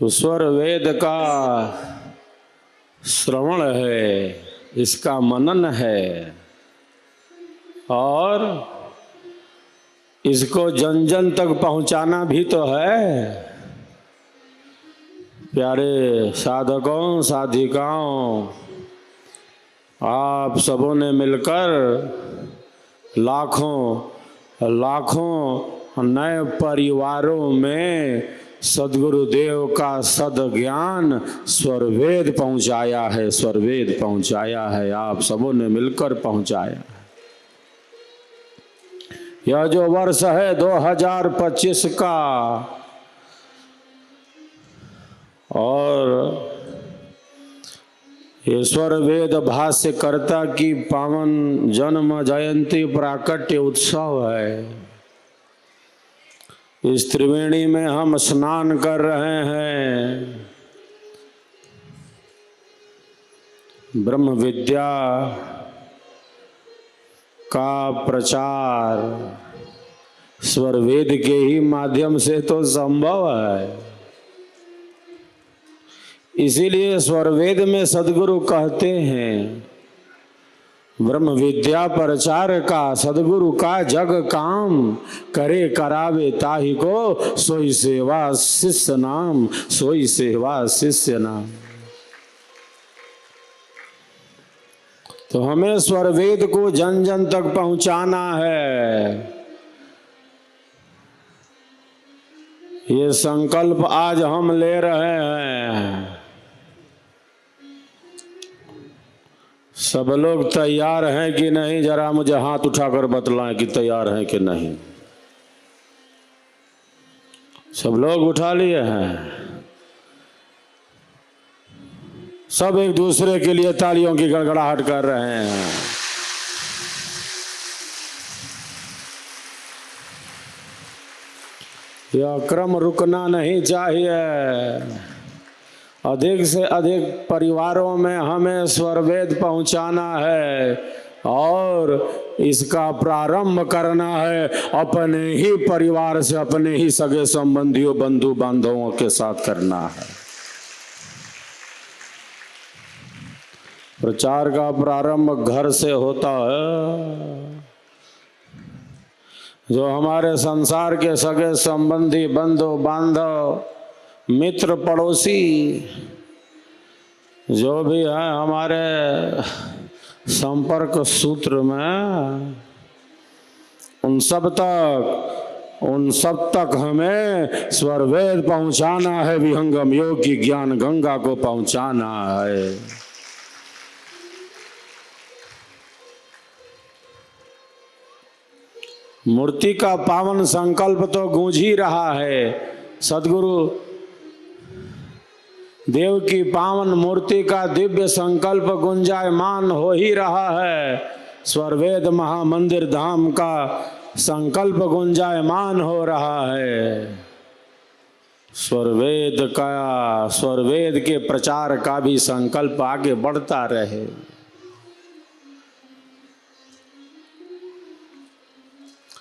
तो स्वर वेद का श्रवण है, इसका मनन है और इसको जन जन तक पहुंचाना भी तो है। प्यारे साधकों साधिकाओं, आप सबों ने मिलकर लाखों लाखों नए परिवारों में सद्गुरुदेव का सद्ज्ञान स्वरवेद पहुंचाया है, स्वरवेद पहुंचाया है, आप सबों ने मिलकर पहुंचाया। यह जो वर्ष है 2025 का और ईश्वर वेद भाष्यकर्ता की पावन जन्म जयंती प्राकट्य उत्सव है। इस त्रिवेणी में हम स्नान कर रहे हैं। ब्रह्म विद्या का प्रचार स्वर वेद के ही माध्यम से तो संभव है। इसीलिए स्वर वेद में सद्गुरु कहते हैं, ब्रह्म विद्या प्रचार का सद्गुरु का जग काम, करे करावे ताहि को सोई सेवा शिष्य नाम, सोई सेवा शिष्य नाम। तो हमें स्वर वेद को जन जन तक पहुंचाना है। ये संकल्प आज हम ले रहे हैं। सब लोग तैयार हैं कि नहीं? जरा मुझे हाथ उठाकर बतलाएं कि तैयार हैं कि नहीं। सब लोग उठा लिए हैं। सब एक दूसरे के लिए तालियों की गड़गड़ाहट कर रहे हैं। यह क्रम रुकना नहीं चाहिए। अधिक से अधिक परिवारों में हमें स्वरवेद पहुंचाना है और इसका प्रारंभ करना है अपने ही परिवार से, अपने ही सगे संबंधियों बंधु बांधवों के साथ करना है। प्रचार का प्रारंभ घर से होता है। जो हमारे संसार के सगे संबंधी बंधु बांधव मित्र पड़ोसी जो भी है हमारे संपर्क सूत्र में, उन सब तक हमें स्वरवेद पहुंचाना है। विहंगम योग की ज्ञान गंगा को पहुंचाना है। मूर्ति का पावन संकल्प तो गूंज ही रहा है। सद्गुरु देव की पावन मूर्ति का दिव्य संकल्प गुंजायमान हो ही रहा है। स्वरवेद महामंदिर धाम का संकल्प गुंजायमान हो रहा है। स्वरवेद के प्रचार का भी संकल्प आगे बढ़ता रहे।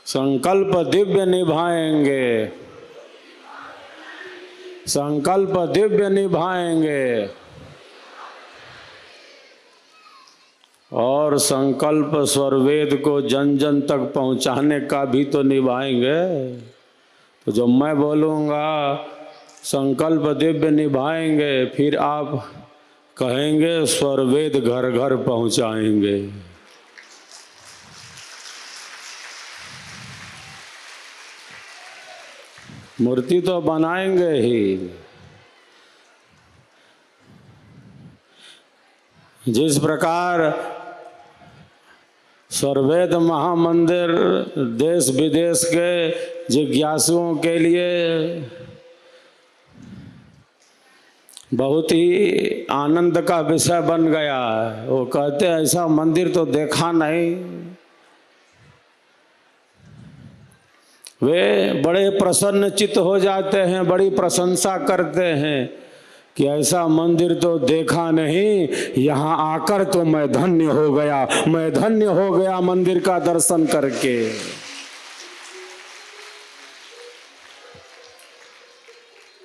संकल्प दिव्य निभाएंगे, संकल्प दिव्य निभाएंगे और संकल्प स्वरवेद को जन जन तक पहुंचाने का भी तो निभाएंगे। तो जब मैं बोलूँगा संकल्प दिव्य निभाएंगे, फिर आप कहेंगे स्वरवेद घर घर पहुंचाएंगे। मूर्ति तो बनाएंगे ही। जिस प्रकार स्वरवेद महामंदिर देश विदेश के जिज्ञासुओं के लिए बहुत ही आनंद का विषय बन गया है। वो कहते हैं ऐसा मंदिर तो देखा नहीं। वे बड़े प्रसन्नचित्त हो जाते हैं, बड़ी प्रशंसा करते हैं कि ऐसा मंदिर तो देखा नहीं, यहाँ आकर तो मैं धन्य हो गया, मैं धन्य हो गया मंदिर का दर्शन करके।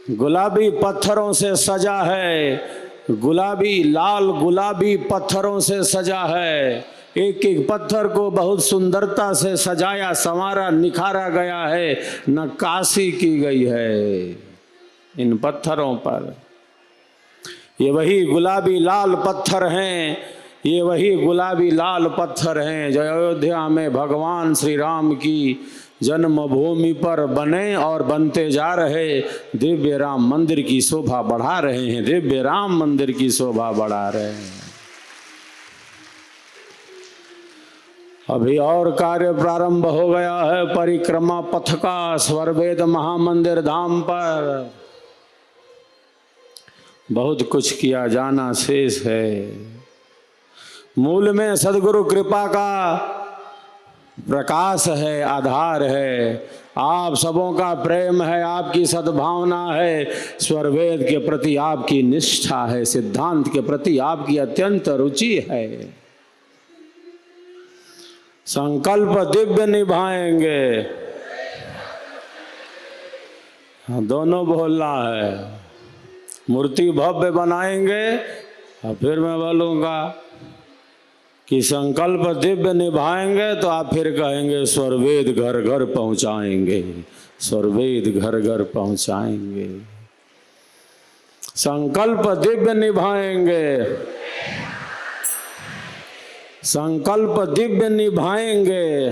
गुलाबी पत्थरों से सजा है, गुलाबी लाल गुलाबी पत्थरों से सजा है। एक एक पत्थर को बहुत सुंदरता से सजाया संवारा निखारा गया है, नक्काशी की गई है इन पत्थरों पर। ये वही गुलाबी लाल पत्थर हैं, ये वही गुलाबी लाल पत्थर हैं जो अयोध्या में भगवान श्री राम की जन्मभूमि पर बने और बनते जा रहे दिव्य राम मंदिर की शोभा बढ़ा रहे हैं, दिव्य राम मंदिर की शोभा बढ़ा रहे हैं। अभी और कार्य प्रारंभ हो गया है परिक्रमा पथ का स्वरवेद महामंदिर धाम पर। बहुत कुछ किया जाना शेष है। मूल में सदगुरु कृपा का प्रकाश है, आधार है, आप सबों का प्रेम है, आपकी सद्भावना है, स्वरवेद के प्रति आपकी निष्ठा है, सिद्धांत के प्रति आपकी अत्यंत रुचि है। संकल्प दिव्य निभाएंगे, दोनों बोलना है। मूर्ति भव्य बनाएंगे और फिर मैं बोलूँगा कि संकल्प दिव्य निभाएंगे तो आप फिर कहेंगे स्वरवेद घर घर पहुँचाएंगे, स्वरवेद घर घर पहुँचाएंगे। संकल्प दिव्य निभाएंगे, संकल्प दिव्य निभाएंगे,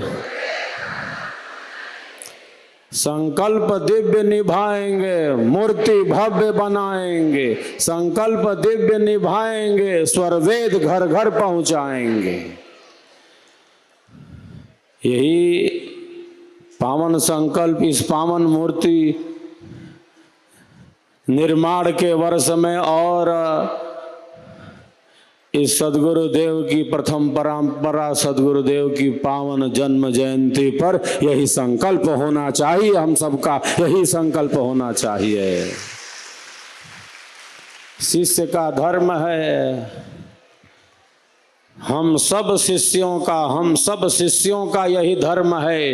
संकल्प दिव्य निभाएंगे, मूर्ति भव्य बनाएंगे, संकल्प दिव्य निभाएंगे, स्वरवेद घर घर पहुंचाएंगे। यही पावन संकल्प इस पावन मूर्ति निर्माण के वर्ष में और इस सदगुरुदेव की प्रथम परंपरा सदगुरुदेव की पावन जन्म जयंती पर यही संकल्प होना चाहिए। हम सबका यही संकल्प होना चाहिए। शिष्य का धर्म है, हम सब शिष्यों का यही धर्म है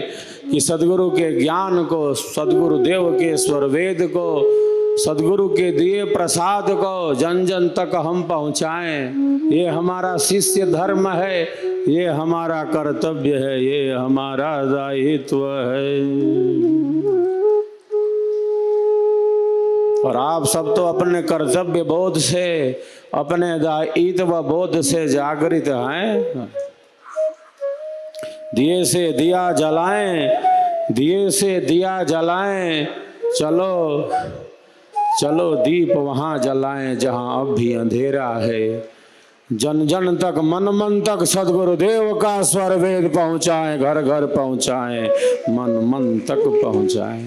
कि सदगुरु के ज्ञान को, सदगुरुदेव के स्वरवेद को, सदगुरु के दिए प्रसाद को जन जन तक हम पहुँचाएं। ये हमारा शिष्य धर्म है, ये हमारा कर्तव्य है, ये हमारा दायित्व है। और आप सब तो अपने कर्तव्य बोध से, अपने दायित्व बोध से जागृत हैं। दिए से दिया जलाएं, दिए से दिया जलाएं, चलो चलो दीप वहाँ जलाएं जहाँ अब भी अंधेरा है। जन जन तक मन मन तक सदगुरुदेव का स्वरवेद पहुँचाएं, घर घर पहुँचाएं, मन मन तक पहुँचाएं।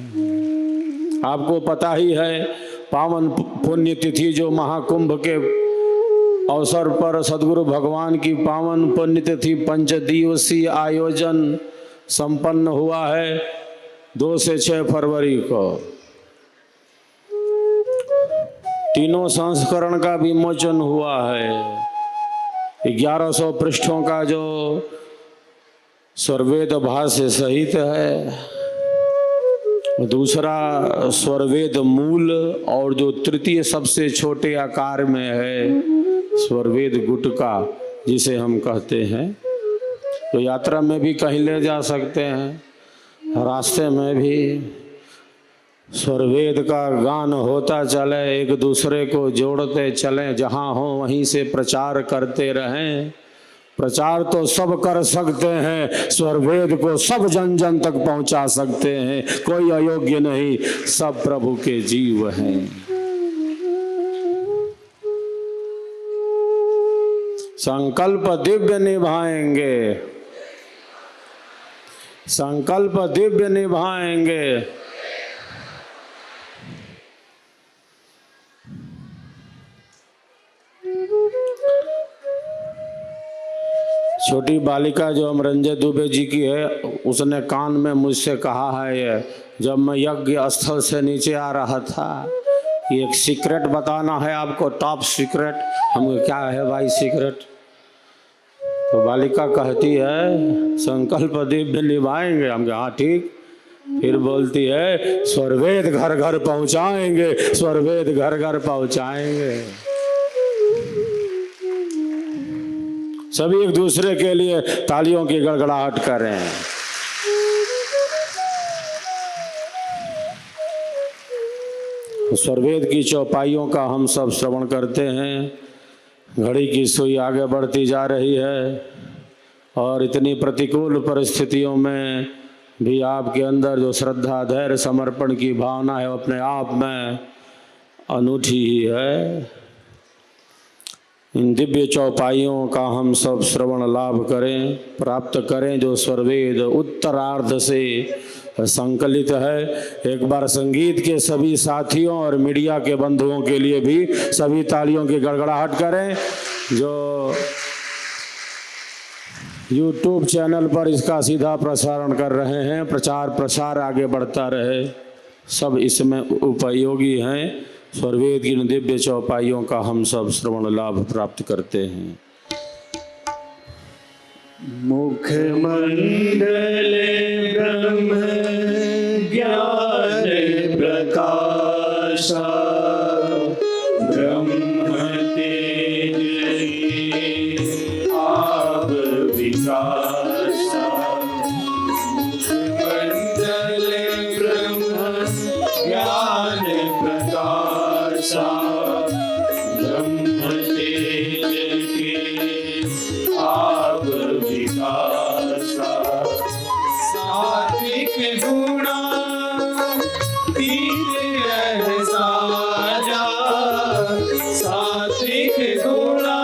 आपको पता ही है पावन पुण्यतिथि जो महाकुंभ के अवसर पर सदगुरु भगवान की पावन पुण्यतिथि 5 दिवसीय आयोजन संपन्न हुआ है 2 से 6 फरवरी को। तीनों संस्करण का विमोचन हुआ है। 1100 पृष्ठों का जो स्वरवेद भाष्य सहित है, दूसरा स्वरवेद मूल, और जो तृतीय सबसे छोटे आकार में है स्वरवेद गुटका जिसे हम कहते हैं। तो यात्रा में भी कहीं ले जा सकते हैं, रास्ते में भी स्वरवेद का गान होता चले, एक दूसरे को जोड़ते चलें, जहाँ हो वहीं से प्रचार करते रहें। प्रचार तो सब कर सकते हैं, स्वरवेद को सब जन जन तक पहुंचा सकते हैं। कोई अयोग्य नहीं, सब प्रभु के जीव हैं। संकल्प दिव्य निभाएंगे, संकल्प दिव्य निभाएंगे। छोटी बालिका जो अमरंजय दुबे जी की है, उसने कान में मुझसे कहा है ये, जब मैं यज्ञ स्थल से नीचे आ रहा था, कि एक सीक्रेट बताना है आपको, टॉप सीक्रेट। हम क्या है भाई सीक्रेट? तो बालिका कहती है संकल्प दिव्य निभाएंगे। हम हाँ ठीक, फिर बोलती है स्वरवेद घर घर पहुंचाएंगे, स्वरवेद घर घर पहुंचाएंगे। सभी एक दूसरे के लिए तालियों की गड़गड़ाहट कर रहे हैं। स्वरवेद की चौपाइयों का हम सब श्रवण करते हैं। घड़ी की सुई आगे बढ़ती जा रही है और इतनी प्रतिकूल परिस्थितियों में भी आपके अंदर जो श्रद्धा, धैर्य, समर्पण की भावना है वो अपने आप में अनूठी ही है। इन दिव्य चौपाइयों का हम सब श्रवण लाभ करें, प्राप्त करें, जो स्वरवेद उत्तरार्ध से संकलित है। एक बार संगीत के सभी साथियों और मीडिया के बंधुओं के लिए भी सभी तालियों की गड़गड़ाहट करें। जो YouTube चैनल पर इसका सीधा प्रसारण कर रहे हैं, प्रचार प्रसार आगे बढ़ता रहे, सब इसमें उपयोगी हैं। स्वरवेद की दिव्य चौपाइयों का हम सब श्रवण लाभ प्राप्त करते हैं। मुखमंडले ब्रह्म ज्ञान प्रकाशा ब्रह्म तेज आप विकासा। मुखमंडले ब्रह्म ज्ञान प्रकाशा ब्रह्म तेज के आप विकासा। सात्विक गुणा तीर साजा, सात्विक गुणा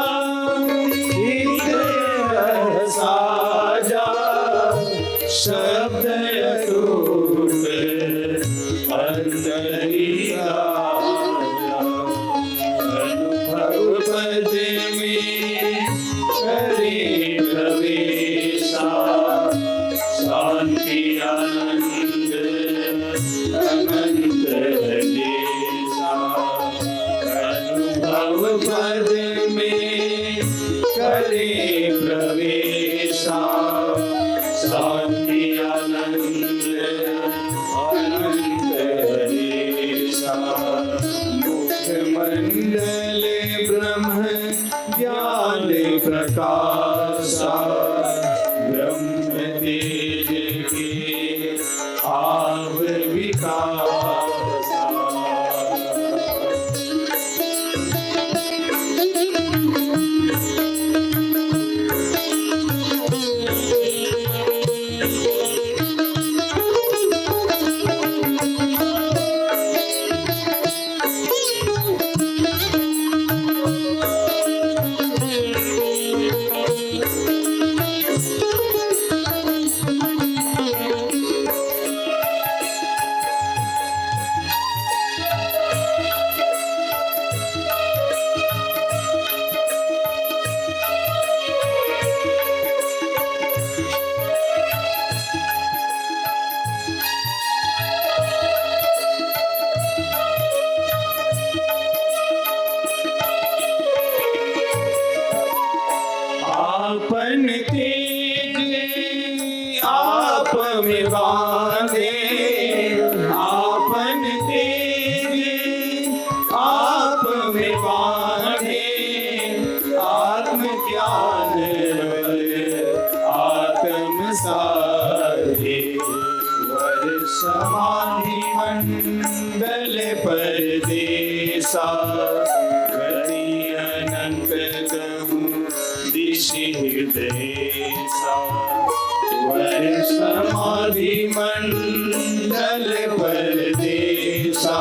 तीर साजा। शब्द अटूट अंतरिया अनुभव पद में करे प्रवेशा। शांति आनंद अनंत देशा। अनुभव पद में करे प्रवेशा। शांति आनंद अनंत देशा। मुखमंडल ब्रह्म ज्ञान प्रकाशा ब्रह्म तेज के आप विकासा। आपन तेज आप में बांधे, आपन तेज आप में बांधे। आत्म ज्ञान आत्म साधे वर समाधि मंडल परदेसा। गति अनंत हृदयसा। वर समाधि मंडल परदेसा।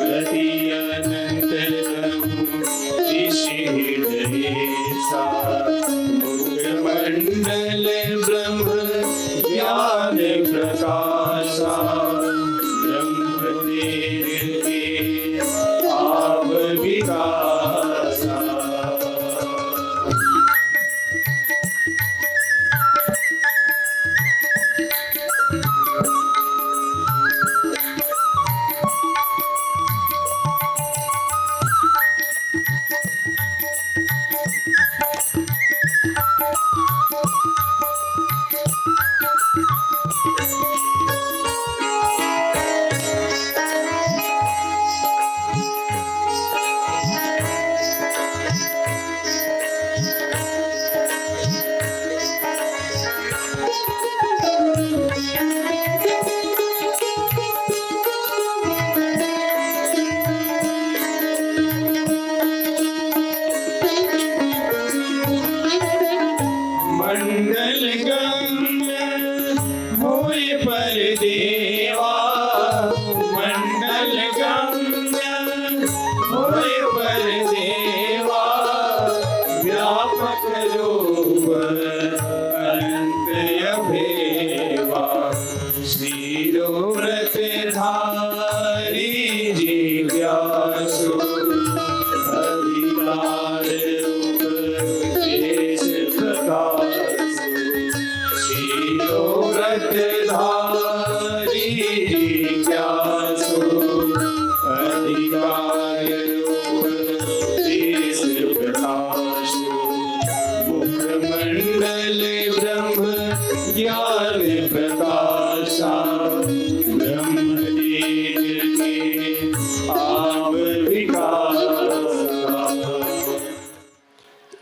गति अनंत हृदयसा। मुखमंडल ब्रह्म ज्ञान प्रकाशा ब्रह्म तेज के आप विकासा। विकासो अधिकार उपदेश प्रकाशो शिरोव्रतधारी जिज्ञासो अधिकार उपदेश प्रकाशो मुखमंडल ब्रह्म ज्ञान प्रकाशा ब्रह्मदेव के आव विकास।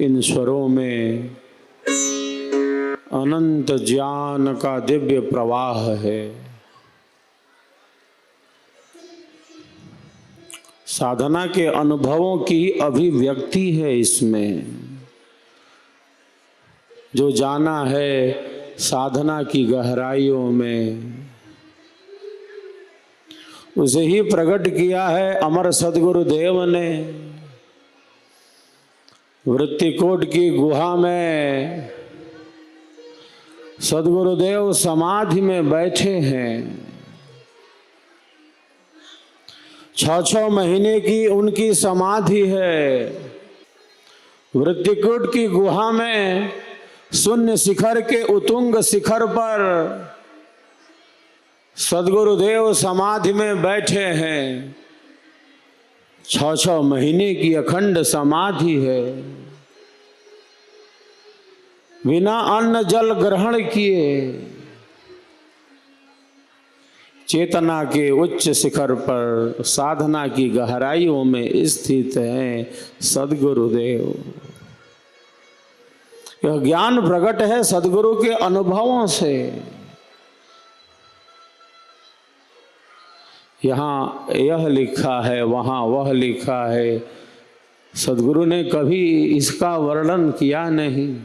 इन स्वरों में अनंत ज्ञान का दिव्य प्रवाह है। साधना के अनुभवों की अभिव्यक्ति है इसमें। जो जाना है साधना की गहराइयों में, उसे ही प्रकट किया है अमर सद्गुरुदेव ने। वृत्तिकोट की गुहा में सद्गुरुदेव समाधि में बैठे हैं। 6-6 महीने की उनकी समाधि है। वृत्तिकोट की गुहा में शून्य शिखर के उतुंग शिखर पर सद्गुरुदेव समाधि में बैठे हैं। 6-6 महीने की अखंड समाधि है। बिना अन्न जल ग्रहण किए चेतना के उच्च शिखर पर साधना की गहराइयों में स्थित हैं सद्गुरुदेव। यह ज्ञान प्रकट है सद्गुरु के अनुभवों से। यहाँ यह लिखा है, वहाँ वह लिखा है। सद्गुरु ने कभी इसका वर्णन किया नहीं।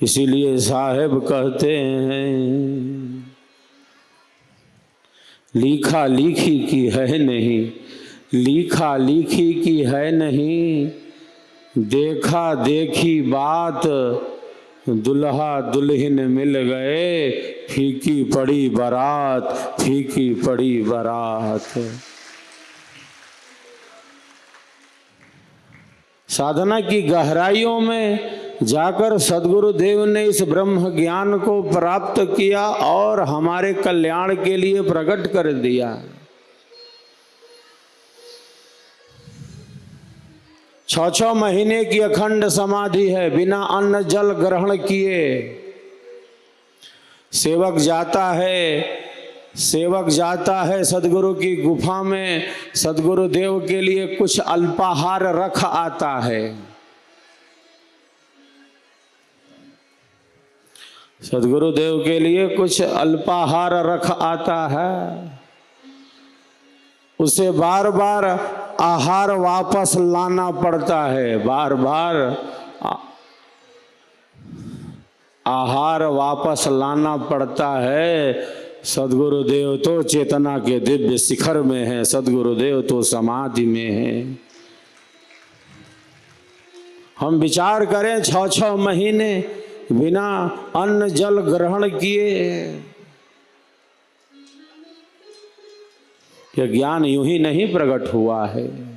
इसीलिए साहेब कहते हैं लिखा लिखी की है नहीं, लिखा लिखी की है नहीं, देखा देखी बात दुल्हा दुल्हन मिल गए, फीकी पड़ी बारात, फीकी पड़ी बारात। साधना की गहराइयों में जाकर सद्गुरुदेव ने इस ब्रह्म ज्ञान को प्राप्त किया और हमारे कल्याण के लिए प्रकट कर दिया। 6-6 महीने की अखंड समाधि है, बिना अन्न जल ग्रहण किए। सेवक जाता है सद्गुरु की गुफा में, सद्गुरुदेव के लिए कुछ अल्पाहार रख आता है। सद्गुरुदेव के लिए कुछ अल्पाहार रख आता है। उसे बार बार आहार वापस लाना पड़ता है, बार बार आहार वापस लाना पड़ता है। सद्गुरुदेव तो चेतना के दिव्य शिखर में है, सद्गुरुदेव तो समाधि में है। हम विचार करें 6-6 महीने बिना अन्न जल ग्रहण किए। यह ज्ञान यूं ही नहीं प्रकट हुआ है।